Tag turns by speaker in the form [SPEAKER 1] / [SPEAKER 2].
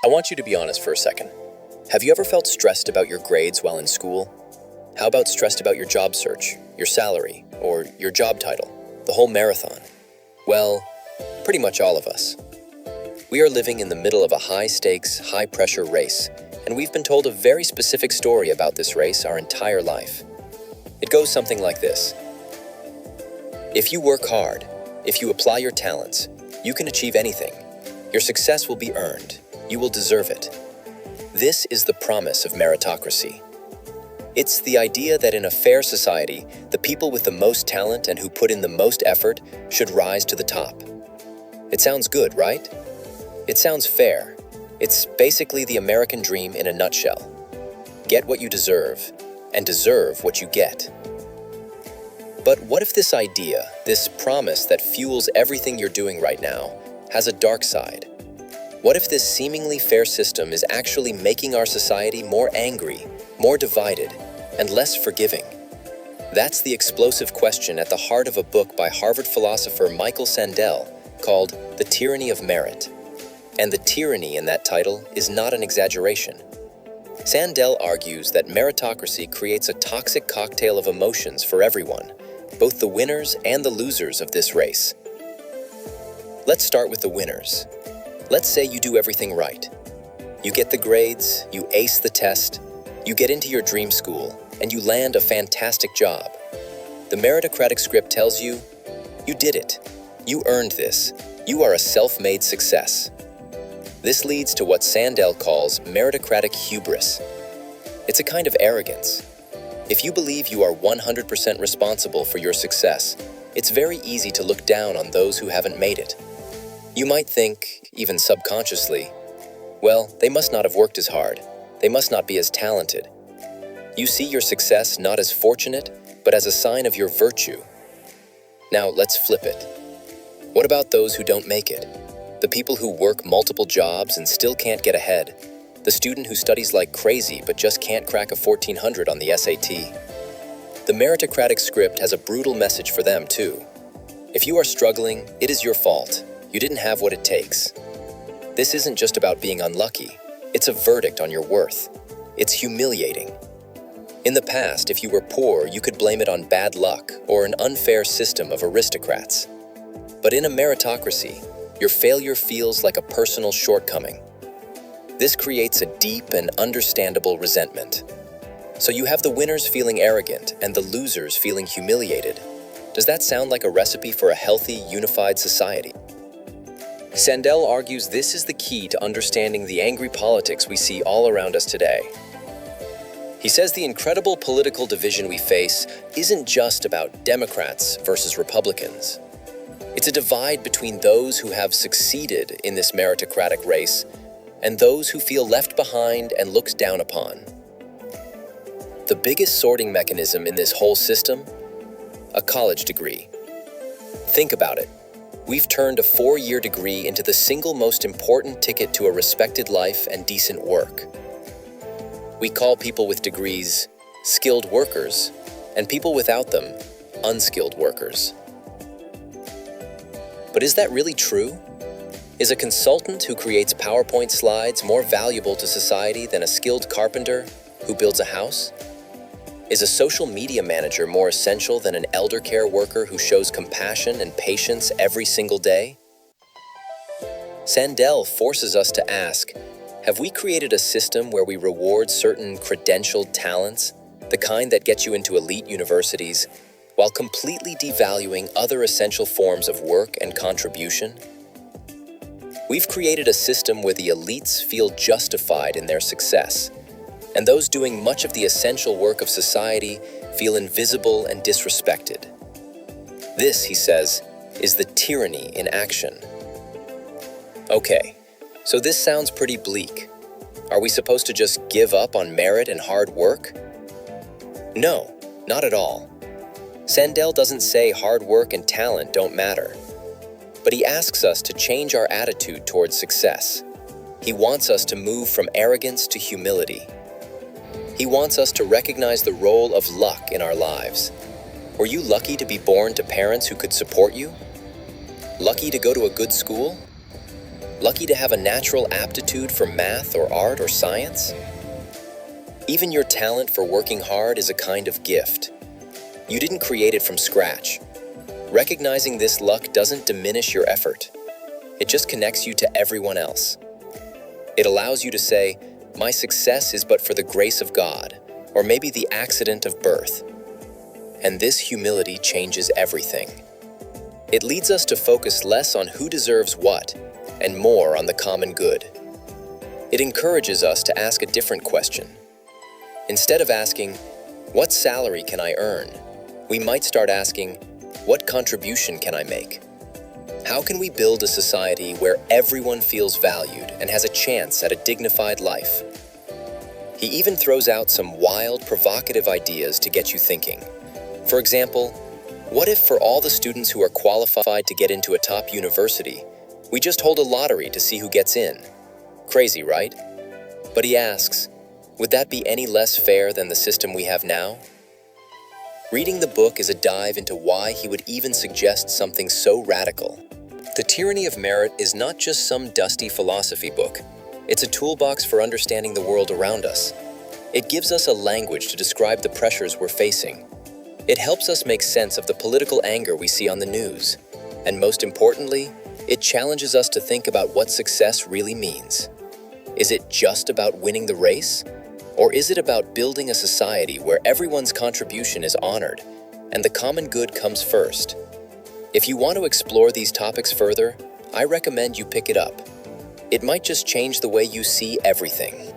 [SPEAKER 1] I want you to be honest for a second. Have you ever felt stressed about your grades while in school? How about stressed about your job search, your salary, or your job title, the whole marathon? Well, pretty much all of us. We are living in the middle of a high-stakes, high-pressure race, and we've been told a very specific story about this race our entire life. It goes something like this. If you work hard, if you apply your talents, you can achieve anything. Your success will be earned. You will deserve it. This is the promise of meritocracy. It's the idea that in a fair society, the people with the most talent and who put in the most effort should rise to the top. It sounds good, right? It sounds fair. It's basically the American dream in a nutshell. Get what you deserve, and deserve what you get. But what if this idea, this promise that fuels everything you're doing right now, has a dark side? What if this seemingly fair system is actually making our society more angry, more divided, and less forgiving? That's the explosive question at the heart of a book by Harvard philosopher Michael Sandel called The Tyranny of Merit. And the tyranny in that title is not an exaggeration. Sandel argues that meritocracy creates a toxic cocktail of emotions for everyone, both the winners and the losers of this race. Let's start with the winners. Let's say you do everything right. You get the grades, you ace the test, you get into your dream school, and you land a fantastic job. The meritocratic script tells you, you did it. You earned this. You are a self-made success. This leads to what Sandel calls meritocratic hubris. It's a kind of arrogance. If you believe you are 100% responsible for your success, it's very easy to look down on those who haven't made it. You might think, even subconsciously, well, they must not have worked as hard. They must not be as talented. You see your success not as fortunate, but as a sign of your virtue. Now, let's flip it. What about those who don't make it? The people who work multiple jobs and still can't get ahead. The student who studies like crazy but just can't crack a 1400 on the SAT. The meritocratic script has a brutal message for them, too. If you are struggling, it is your fault. You didn't have what it takes. This isn't just about being unlucky. It's a verdict on your worth. It's humiliating. In the past, if you were poor, you could blame it on bad luck or an unfair system of aristocrats. But in a meritocracy, your failure feels like a personal shortcoming. This creates a deep and understandable resentment. So you have the winners feeling arrogant and the losers feeling humiliated. Does that sound like a recipe for a healthy, unified society? Sandel argues this is the key to understanding the angry politics we see all around us today. He says the incredible political division we face isn't just about Democrats versus Republicans. It's a divide between those who have succeeded in this meritocratic race and those who feel left behind and looked down upon. The biggest sorting mechanism in this whole system? A college degree. Think about it. We've turned a 4-year degree into the single most important ticket to a respected life and decent work. We call people with degrees skilled workers, and people without them unskilled workers. But is that really true? Is a consultant who creates PowerPoint slides more valuable to society than a skilled carpenter who builds a house? Is a social media manager more essential than an elder care worker who shows compassion and patience every single day? Sandel forces us to ask, have we created a system where we reward certain credentialed talents, the kind that get you into elite universities, while completely devaluing other essential forms of work and contribution? We've created a system where the elites feel justified in their success, and those doing much of the essential work of society feel invisible and disrespected. This, he says, is the tyranny in action. Okay, so this sounds pretty bleak. Are we supposed to just give up on merit and hard work? No, not at all. Sandel doesn't say hard work and talent don't matter, but he asks us to change our attitude towards success. He wants us to move from arrogance to humility. He wants us to recognize the role of luck in our lives. Were you lucky to be born to parents who could support you? Lucky to go to a good school? Lucky to have a natural aptitude for math or art or science? Even your talent for working hard is a kind of gift. You didn't create it from scratch. Recognizing this luck doesn't diminish your effort. It just connects you to everyone else. It allows you to say, my success is but for the grace of God, or maybe the accident of birth. And this humility changes everything. It leads us to focus less on who deserves what, and more on the common good. It encourages us to ask a different question. Instead of asking, what salary can I earn? We might start asking, what contribution can I make? How can we build a society where everyone feels valued and has a chance at a dignified life? He even throws out some wild, provocative ideas to get you thinking. For example, what if for all the students who are qualified to get into a top university, we just hold a lottery to see who gets in? Crazy, right? But he asks, would that be any less fair than the system we have now? Reading the book is a dive into why he would even suggest something so radical. The Tyranny of Merit is not just some dusty philosophy book. It's a toolbox for understanding the world around us. It gives us a language to describe the pressures we're facing. It helps us make sense of the political anger we see on the news. And most importantly, it challenges us to think about what success really means. Is it just about winning the race? Or is it about building a society where everyone's contribution is honored and the common good comes first? If you want to explore these topics further, I recommend you pick it up. It might just change the way you see everything.